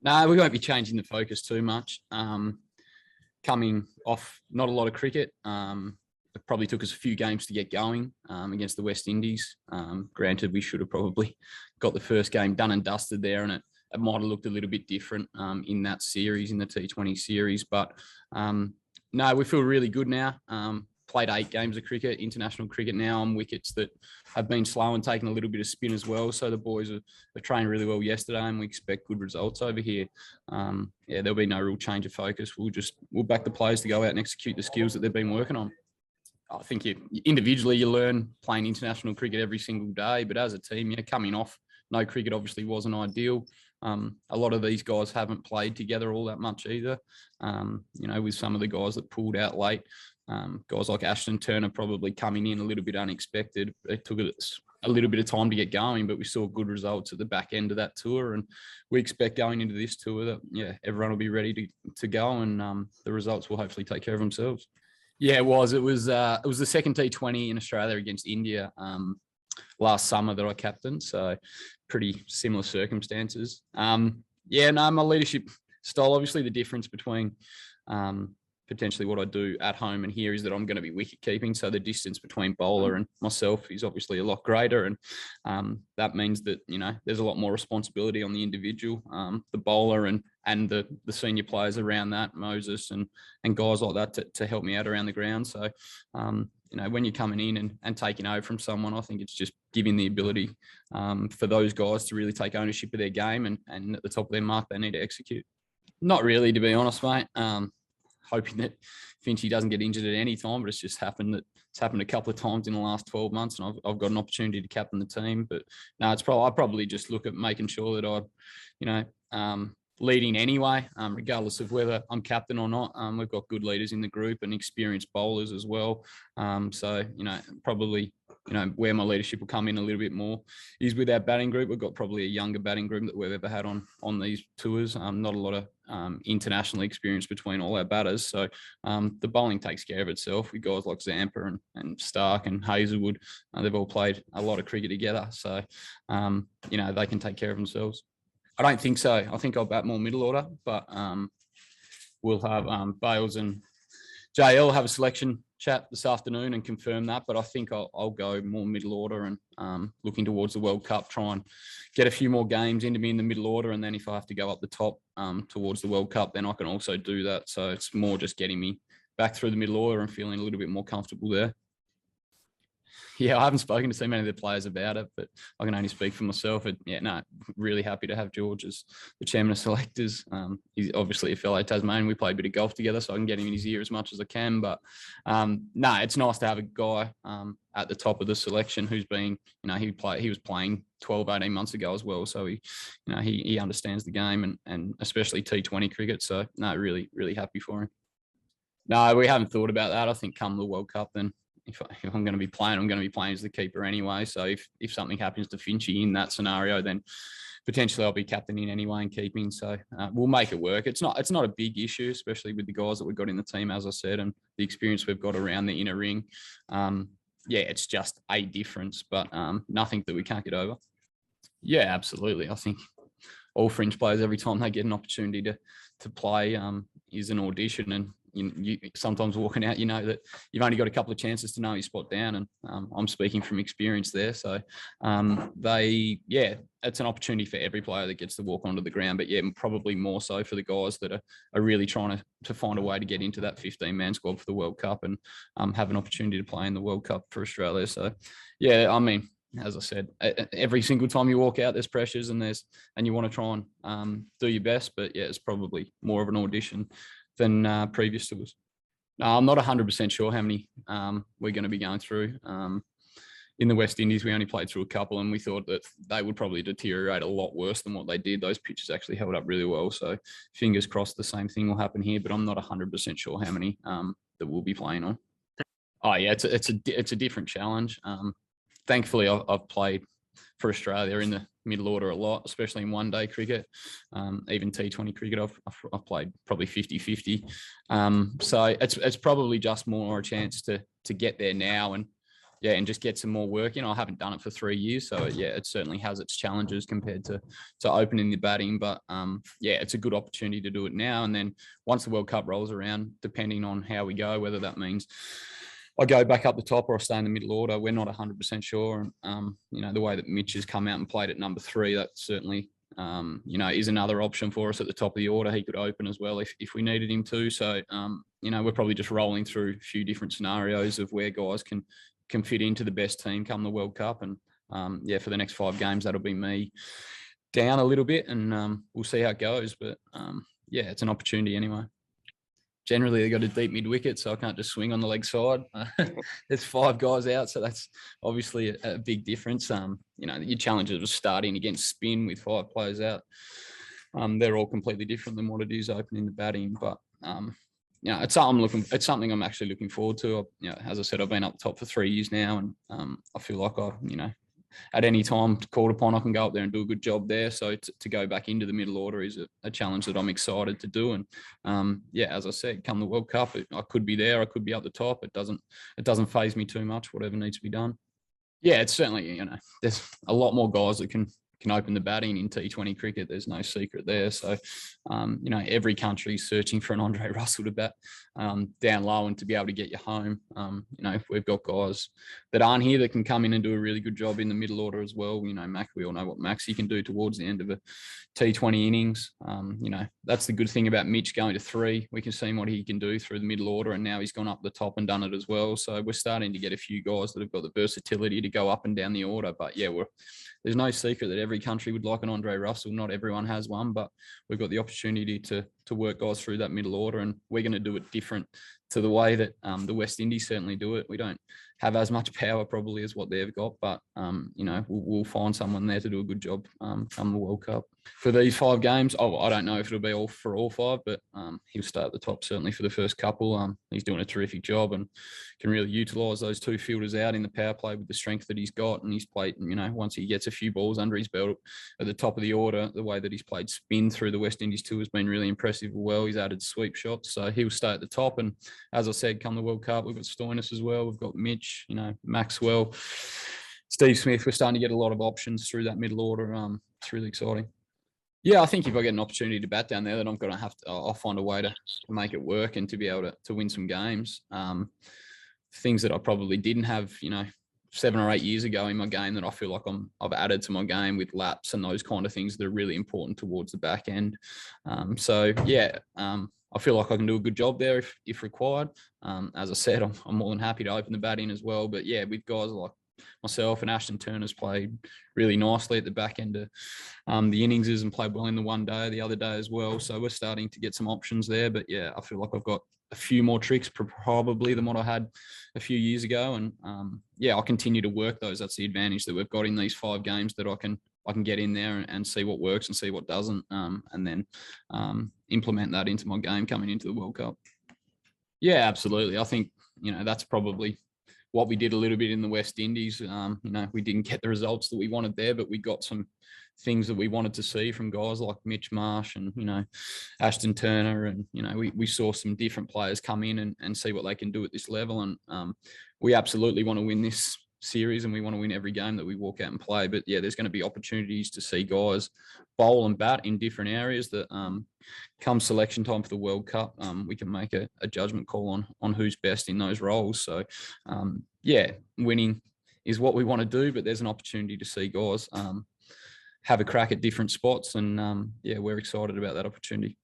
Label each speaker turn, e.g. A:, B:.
A: No, we won't be changing the focus too much. Coming off not a lot of cricket, it probably took us a few games to get going against the West Indies. Granted, we should have probably got the first game done and dusted there, and it might have looked a little bit different in that series, in the T20 series. But no, we feel really good now. Played 8 games of cricket, international cricket now on wickets that have been slow and taken a little bit of spin as well. So the boys have trained really well yesterday, and we expect good results over here. Yeah, there'll be no real change of focus. We'll back the players to go out and execute the skills that they've been working on. I think individually you learn playing international cricket every single day, but as a team, coming off no cricket obviously wasn't ideal. A lot of these guys haven't played together all that much either. With some of the guys that pulled out late, guys like Ashton Turner probably coming in a little bit unexpected. It took a little bit of time to get going, but we saw good results at the back end of that tour, and we expect going into this tour that everyone will be ready to go, and the results will hopefully take care of themselves. Yeah, it was. It was the second T20 in Australia against India last summer that I captained, so pretty similar circumstances. My leadership style, obviously the difference between potentially what I do at home and here is that I'm going to be wicket keeping, so the distance between bowler and myself is obviously a lot greater, and that means that there's a lot more responsibility on the individual, the bowler and the senior players around that, Moses and guys like that to help me out around the ground. So when you're coming in and taking over from someone, I think it's just giving the ability for those guys to really take ownership of their game, and at the top of their mark they need to execute. Not really, to be honest, mate. Hoping that Finchy doesn't get injured at any time, but it's just happened that it's happened a couple of times in the last 12 months, and I've got an opportunity to captain the team. But no, I probably just look at making sure that leading anyway, regardless of whether I'm captain or not. We've got good leaders in the group and experienced bowlers as well. Probably where my leadership will come in a little bit more is with our batting group. We've got probably a younger batting group that we've ever had on these tours. Not a lot of international experience between all our batters. So the bowling takes care of itself with guys like Zampa and Stark and Hazelwood. They've all played a lot of cricket together. So, they can take care of themselves. I don't think so. I think I'll bat more middle order, but we'll have Bales and JL have a selection chat this afternoon and confirm that. But I think I'll go more middle order and looking towards the World Cup, try and get a few more games into me in the middle order. And then if I have to go up the top towards the World Cup, then I can also do that. So it's more just getting me back through the middle order and feeling a little bit more comfortable there. Yeah, I haven't spoken to so many of the players about it, but I can only speak for myself. Really happy to have George as the chairman of selectors. He's obviously a fellow Tasmanian. We play a bit of golf together, so I can get him in his ear as much as I can. But it's nice to have a guy at the top of the selection who's been, he was playing 12, 18 months ago as well. So he understands the game and especially T20 cricket. So really, really happy for him. No, we haven't thought about that. I think come the World Cup, then if I'm going to be playing, I'm going to be playing as the keeper anyway. So if something happens to Finchy in that scenario, then potentially I'll be captaining anyway and keeping. So we'll make it work. It's not a big issue, especially with the guys that we've got in the team, as I said, and the experience we've got around the inner ring. It's just a difference, but nothing that we can't get over. Yeah, absolutely. I think all fringe players, every time they get an opportunity to play, is an audition, and you sometimes walking out, that you've only got a couple of chances to know your spot down, and I'm speaking from experience there. So it's an opportunity for every player that gets to walk onto the ground, but probably more so for the guys that are really trying to find a way to get into that 15-man squad for the World Cup and have an opportunity to play in the World Cup for Australia. So as I said, every single time you walk out, there's pressures and you want to try and do your best, but it's probably more of an audition than previous tours. I'm not 100% sure how many we're going to be going through. In the West Indies, we only played through a couple, and we thought that they would probably deteriorate a lot worse than what they did. Those pitches actually held up really well. So fingers crossed the same thing will happen here, but I'm not 100% sure how many that we'll be playing on. Oh yeah, it's a different challenge. Thankfully, I've played for Australia in the middle order a lot, especially in one-day cricket. Even T20 cricket, I've played probably 50-50. So it's probably just more a chance to get there now and yeah, and just get some more work in. I haven't done it for 3 years, so yeah, it certainly has its challenges compared to opening the batting. But yeah, it's a good opportunity to do it now. And then once the World Cup rolls around, depending on how we go, whether that means I go back up the top or I stay in the middle order, we're not 100% sure. You know, the way that Mitch has come out and played at number 3, that certainly you know, is another option for us at the top of the order. He could open as well if we needed him to. So, you know, we're probably just rolling through a few different scenarios of where guys can fit into the best team come the World Cup. And yeah, for the next 5 games, that'll be me down a little bit, and we'll see how it goes. But yeah, it's an opportunity anyway. Generally, they got a deep mid wicket, so I can't just swing on the leg side. There's 5 guys out, so that's obviously a big difference. You know, your challenges of starting against spin with 5 players out, they're all completely different than what it is opening the batting. But you know, it's something I'm actually looking forward to. You know, as I said, I've been up top for 3 years now, and I feel like you know, at any time called upon, I can go up there and do a good job there. So to go back into the middle order is a challenge that I'm excited to do. And yeah, as I said, come the World Cup, I could be there, I could be up the top. It doesn't faze me too much, whatever needs to be done. Yeah, it's certainly, you know, there's a lot more guys that can open the batting in T20 cricket. There's no secret there. So, you know, every country is searching for an Andre Russell to bat down low and to be able to get you home. You know, we've got guys that aren't here that can come in and do a really good job in the middle order as well. You know, we all know what Maxi can do towards the end of a T20 innings. You know, that's the good thing about Mitch going to 3. We can see what he can do through the middle order, and now he's gone up the top and done it as well. So we're starting to get a few guys that have got the versatility to go up and down the order. But yeah, there's no secret that every country would like an Andre Russell. Not everyone has one, but we've got the opportunity to work guys through that middle order, and we're going to do it different to the way that the West Indies certainly do it. We don't have as much power probably as what they've got, but you know, we'll find someone there to do a good job come the World Cup. For these 5 games, I don't know if it'll be all for all 5, but he'll start at the top certainly for the first couple. He's doing a terrific job and can really utilise those 2 fielders out in the power play with the strength that he's got. And he's played, you know, once he gets a few balls under his belt at the top of the order, the way that he's played spin through the West Indies tour has been really impressive. Well, he's added sweep shots, so he'll stay at the top. And as I said, come the World Cup, we've got Stoinis as well. We've got Mitch, you know, Maxwell, Steve Smith. We're starting to get a lot of options through that middle order. It's really exciting. Yeah, I think if I get an opportunity to bat down there, then I'm going to have to. I'll find a way to make it work and to be able to win some games. Things that I probably didn't have, you know, 7 or 8 years ago in my game that I feel like I've added to my game with laps and those kind of things that are really important towards the back end. So yeah, I feel like I can do a good job there if required. As I said, I'm more than happy to open the bat in as well. But yeah, with guys like myself and Ashton Turner's played really nicely at the back end of the innings and played well in the one day the other day as well. So we're starting to get some options there. But yeah, I feel like I've got a few more tricks probably than what I had a few years ago. And yeah, I'll continue to work those. That's the advantage that we've got in these 5 games, that I can get in there and see what works and see what doesn't, and then implement that into my game coming into the World Cup. Yeah, absolutely. I think, you know, that's probably what we did a little bit in the West Indies. You know, we didn't get the results that we wanted there, but we got some things that we wanted to see from guys like Mitch Marsh and, you know, Ashton Turner. And, you know, we saw some different players come in and see what they can do at this level. And we absolutely want to win this series, and we want to win every game that we walk out and play. But yeah, there's going to be opportunities to see guys bowl and bat in different areas that come selection time for the World Cup, we can make a judgment call on who's best in those roles. So yeah, winning is what we want to do, but there's an opportunity to see guys have a crack at different spots, and yeah, we're excited about that opportunity.